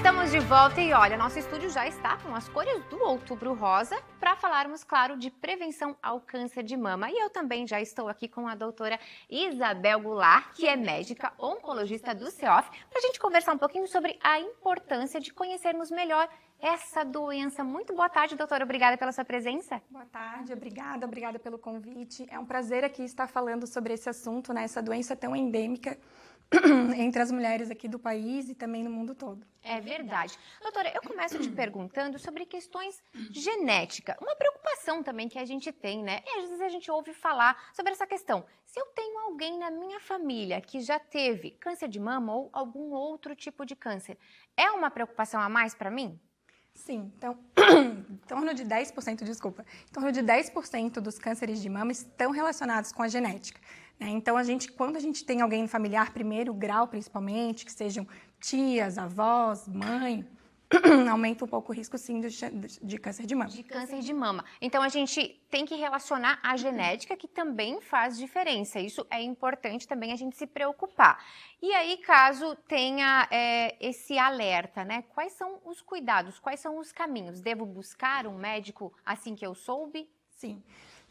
Estamos de volta e olha, nosso estúdio já está com as cores do Outubro Rosa para falarmos, claro, de prevenção ao câncer de mama. E eu também já estou aqui com a doutora Isabel Goulart, que é médica oncologista do CEOF, para a gente conversar um pouquinho sobre a importância de conhecermos melhor essa doença. Muito boa tarde, doutora. Obrigada pela sua presença. Boa tarde, obrigada pelo convite. É um prazer aqui estar falando sobre esse assunto, né? Essa doença tão endêmica entre as mulheres aqui do país e também no mundo todo. É verdade. Doutora, eu começo te perguntando sobre questões genéticas. Uma preocupação também que a gente tem, né? E às vezes a gente ouve falar sobre essa questão. Se eu tenho alguém na minha família que já teve câncer de mama ou algum outro tipo de câncer, é uma preocupação a mais para mim? Sim, então, em torno de 10% dos cânceres de mama estão relacionados com a genética. Né? Então, quando a gente tem alguém familiar, primeiro grau principalmente, que sejam tias, avós, mãe, aumenta um pouco o risco, sim, de câncer de mama. De câncer de mama. Então, a gente tem que relacionar a genética, que também faz diferença. Isso é importante também a gente se preocupar. E aí, caso tenha esse alerta, né? Quais são os cuidados, quais são os caminhos? Devo buscar um médico assim que eu soube? Sim.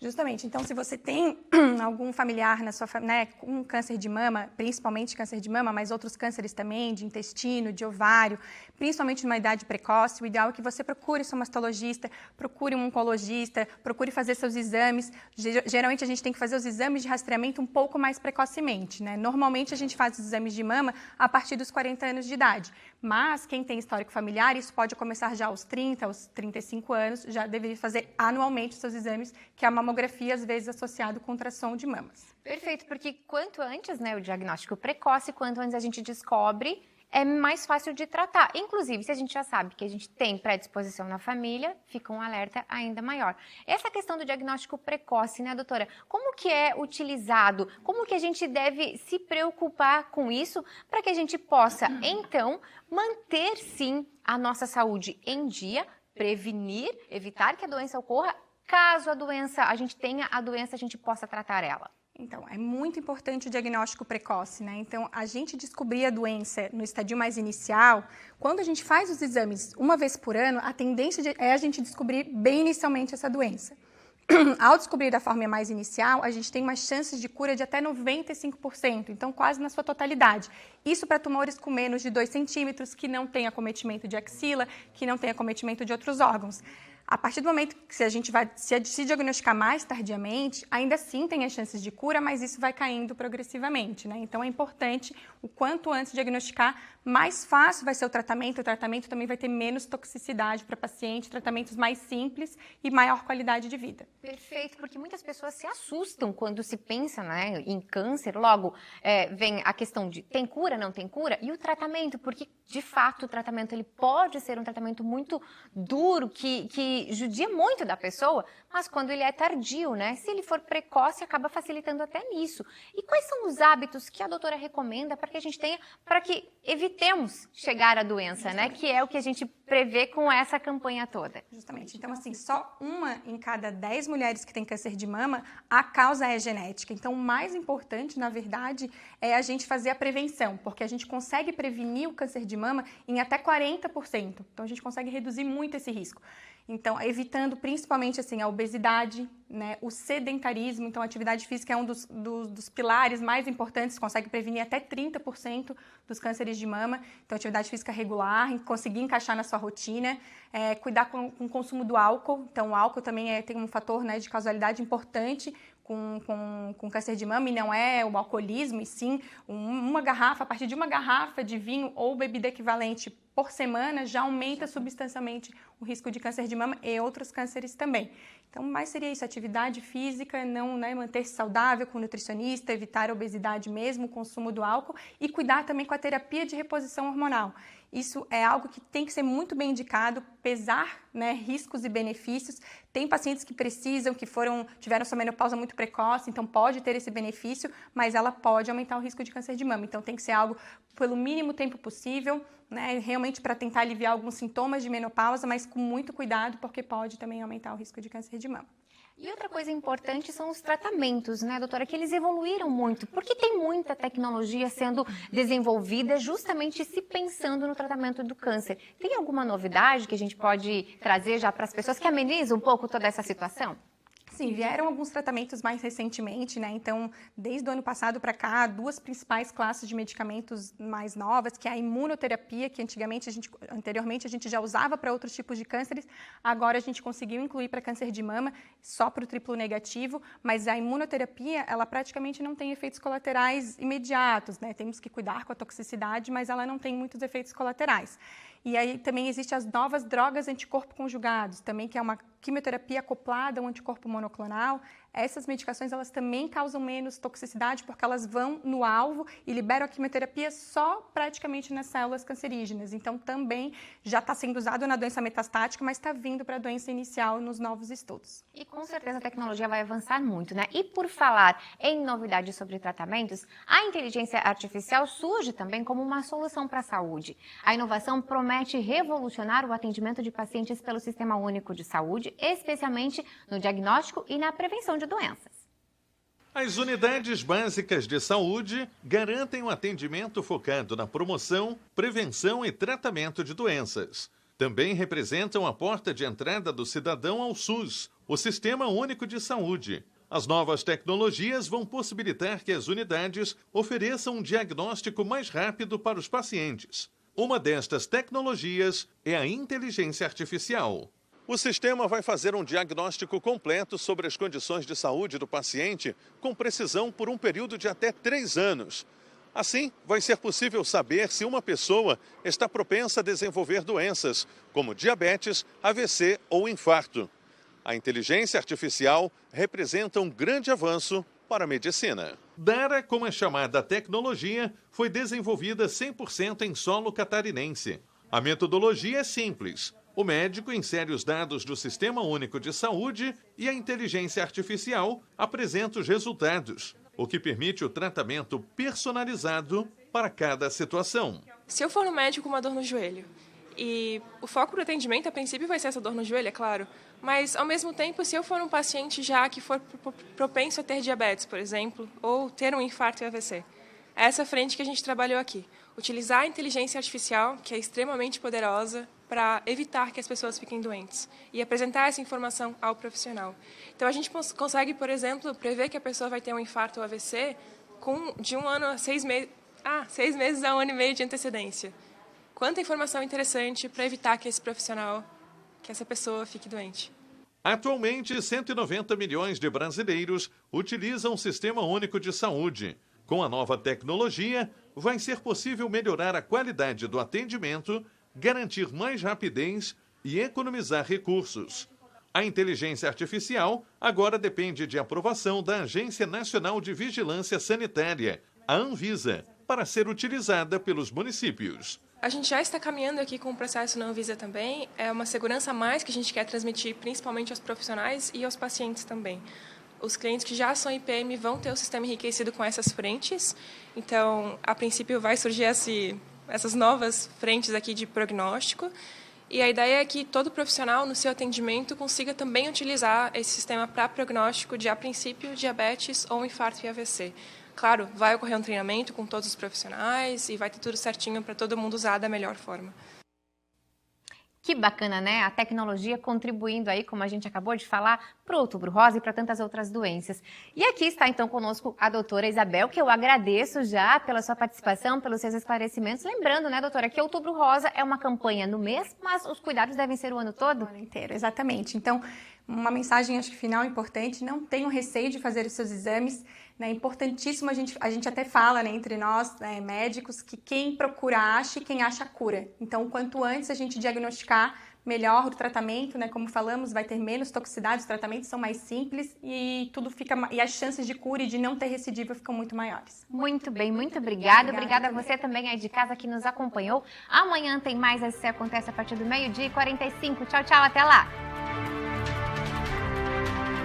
Justamente. Então, se você tem algum familiar na sua família, né, com câncer de mama, principalmente câncer de mama, mas outros cânceres também, de intestino, de ovário, principalmente numa idade precoce, o ideal é que você procure seu mastologista, procure um oncologista, procure fazer seus exames. Geralmente, a gente tem que fazer os exames de rastreamento um pouco mais precocemente, né? Normalmente, a gente faz os exames de mama a partir dos 40 anos de idade. Mas, quem tem histórico familiar, isso pode começar já aos 30, aos 35 anos, já deveria fazer anualmente os seus exames, que é a mamografia, às vezes, associado com ultrassom de mamas. Perfeito, porque quanto antes, né, o diagnóstico precoce, quanto antes a gente descobre, é mais fácil de tratar. Inclusive, se a gente já sabe que a gente tem predisposição na família, fica um alerta ainda maior. Essa questão do diagnóstico precoce, né, doutora? Como que é utilizado? Como que a gente deve se preocupar com isso para que a gente possa, então, manter, sim, a nossa saúde em dia, prevenir, evitar que a doença ocorra, caso a gente tenha a doença, a gente possa tratar ela? Então, é muito importante o diagnóstico precoce, né? Então, a gente descobrir a doença no estadio mais inicial, quando a gente faz os exames uma vez por ano, a tendência é a gente descobrir bem inicialmente essa doença. Ao descobrir da forma mais inicial, a gente tem umas chances de cura de até 95%, então quase na sua totalidade. Isso para tumores com menos de 2 centímetros, que não tem acometimento de axila, que não tem acometimento de outros órgãos. A partir do momento que se diagnosticar mais tardiamente, ainda assim tem as chances de cura, mas isso vai caindo progressivamente, né? Então é importante, o quanto antes diagnosticar, mais fácil vai ser o tratamento também vai ter menos toxicidade para paciente, tratamentos mais simples e maior qualidade de vida. Perfeito, porque muitas pessoas se assustam quando se pensa, né, em câncer, logo vem a questão de tem cura, não tem cura, e o tratamento, porque de fato o tratamento ele pode ser um tratamento muito duro, que judia muito da pessoa, mas quando ele é tardio, né? Se ele for precoce, acaba facilitando até nisso. E quais são os hábitos que a doutora recomenda para que a gente tenha, para que evitemos chegar à doença, né? Que é o que a gente prevê com essa campanha toda. Justamente. Então, assim, só uma em cada 10 mulheres que tem câncer de mama, a causa é genética. Então, o mais importante, na verdade, é a gente fazer a prevenção, porque a gente consegue prevenir o câncer de mama em até 40%. Então, a gente consegue reduzir muito esse risco. Então, evitando principalmente assim, a obesidade, né, o sedentarismo. Então, a atividade física é um dos pilares mais importantes, consegue prevenir até 30% dos cânceres de mama. Então, atividade física regular, conseguir encaixar na sua rotina, cuidar com o consumo do álcool. Então, o álcool também tem um fator, né, de causalidade importante com câncer de mama, e não é o alcoolismo, e sim a partir de uma garrafa de vinho ou bebida equivalente por semana, já aumenta substancialmente o risco de câncer de mama e outros cânceres também. Então, mais seria isso, atividade física, não, né, manter-se saudável com o nutricionista, evitar a obesidade mesmo, o consumo do álcool e cuidar também com a terapia de reposição hormonal. Isso é algo que tem que ser muito bem indicado, pesar, né, riscos e benefícios. Tem pacientes que precisam, tiveram sua menopausa muito precoce, então pode ter esse benefício, mas ela pode aumentar o risco de câncer de mama. Então tem que ser algo pelo mínimo tempo possível, né, realmente para tentar aliviar alguns sintomas de menopausa, mas com muito cuidado, porque pode também aumentar o risco de câncer de mama. E outra coisa importante são os tratamentos, né, doutora, que eles evoluíram muito, porque tem muita tecnologia sendo desenvolvida justamente se pensando no tratamento do câncer. Tem alguma novidade que a gente pode trazer já para as pessoas que amenizam um pouco toda essa situação? Sim, vieram alguns tratamentos mais recentemente, né? Então, desde o ano passado para cá, duas principais classes de medicamentos mais novas, que é a imunoterapia, que anteriormente a gente já usava para outros tipos de cânceres, agora a gente conseguiu incluir para câncer de mama, só para o triplo negativo, mas a imunoterapia, ela praticamente não tem efeitos colaterais imediatos, né? Temos que cuidar com a toxicidade, mas ela não tem muitos efeitos colaterais. E aí também existem as novas drogas anticorpo conjugados, também que é uma quimioterapia acoplada a um anticorpo monoclonal. Essas medicações, elas também causam menos toxicidade porque elas vão no alvo e liberam a quimioterapia só praticamente nas células cancerígenas. Então, também já está sendo usado na doença metastática, mas está vindo para a doença inicial nos novos estudos. E com certeza a tecnologia vai avançar muito, né? E por falar em novidades sobre tratamentos, a inteligência artificial surge também como uma solução para a saúde. A inovação promete revolucionar o atendimento de pacientes pelo Sistema Único de Saúde, especialmente no diagnóstico e na prevenção de doenças. As unidades básicas de saúde garantem um atendimento focado na promoção, prevenção e tratamento de doenças. Também representam a porta de entrada do cidadão ao SUS, o Sistema Único de Saúde. As novas tecnologias vão possibilitar que as unidades ofereçam um diagnóstico mais rápido para os pacientes. Uma destas tecnologias é a inteligência artificial. O sistema vai fazer um diagnóstico completo sobre as condições de saúde do paciente com precisão por um período de até 3 anos. Assim, vai ser possível saber se uma pessoa está propensa a desenvolver doenças, como diabetes, AVC ou infarto. A inteligência artificial representa um grande avanço para a medicina. Dara, como é chamada a tecnologia, foi desenvolvida 100% em solo catarinense. A metodologia é simples. O médico insere os dados do Sistema Único de Saúde e a inteligência artificial apresenta os resultados, o que permite o tratamento personalizado para cada situação. Se eu for no médico com uma dor no joelho, e o foco do atendimento, a princípio, vai ser essa dor no joelho, é claro, mas, ao mesmo tempo, se eu for um paciente já que for propenso a ter diabetes, por exemplo, ou ter um infarto e AVC, é essa frente que a gente trabalhou aqui. Utilizar a inteligência artificial, que é extremamente poderosa, para evitar que as pessoas fiquem doentes e apresentar essa informação ao profissional. Então, a gente consegue, por exemplo, prever que a pessoa vai ter um infarto ou AVC de 1 ano a 6 meses, 6 meses a 1 ano e meio de antecedência. Quanta informação interessante para evitar que essa pessoa fique doente. Atualmente, 190 milhões de brasileiros utilizam o Sistema Único de Saúde. Com a nova tecnologia, vai ser possível melhorar a qualidade do atendimento, garantir mais rapidez e economizar recursos. A inteligência artificial agora depende de aprovação da Agência Nacional de Vigilância Sanitária, a Anvisa, para ser utilizada pelos municípios. A gente já está caminhando aqui com o processo na Anvisa também. É uma segurança a mais que a gente quer transmitir, principalmente aos profissionais e aos pacientes também. Os clientes que já são IPM vão ter o sistema enriquecido com essas frentes. Então, a princípio, vai surgir essas novas frentes aqui de prognóstico. E a ideia é que todo profissional, no seu atendimento, consiga também utilizar esse sistema para prognóstico de, a princípio, diabetes ou infarto e AVC. Claro, vai ocorrer um treinamento com todos os profissionais e vai ter tudo certinho para todo mundo usar da melhor forma. Que bacana, né? A tecnologia contribuindo aí, como a gente acabou de falar, para o Outubro Rosa e para tantas outras doenças. E aqui está então conosco a doutora Isabel, que eu agradeço já pela sua participação, pelos seus esclarecimentos. Lembrando, né, doutora, que Outubro Rosa é uma campanha no mês, mas os cuidados devem ser o ano todo? O ano inteiro, exatamente. Então, uma mensagem, acho que final importante, não tenham receio de fazer os seus exames. É importantíssimo, a gente até fala, né, entre nós, médicos, que quem procura acha e quem acha cura. Então, quanto antes a gente diagnosticar, melhor o tratamento, né, como falamos, vai ter menos toxicidade, os tratamentos são mais simples e e as chances de cura e de não ter recidiva ficam muito maiores. Muito bem, muito obrigada. Obrigada a você também aí de casa que nos acompanhou. Amanhã tem mais, esse acontece a partir do 12h45. Tchau, tchau, até lá!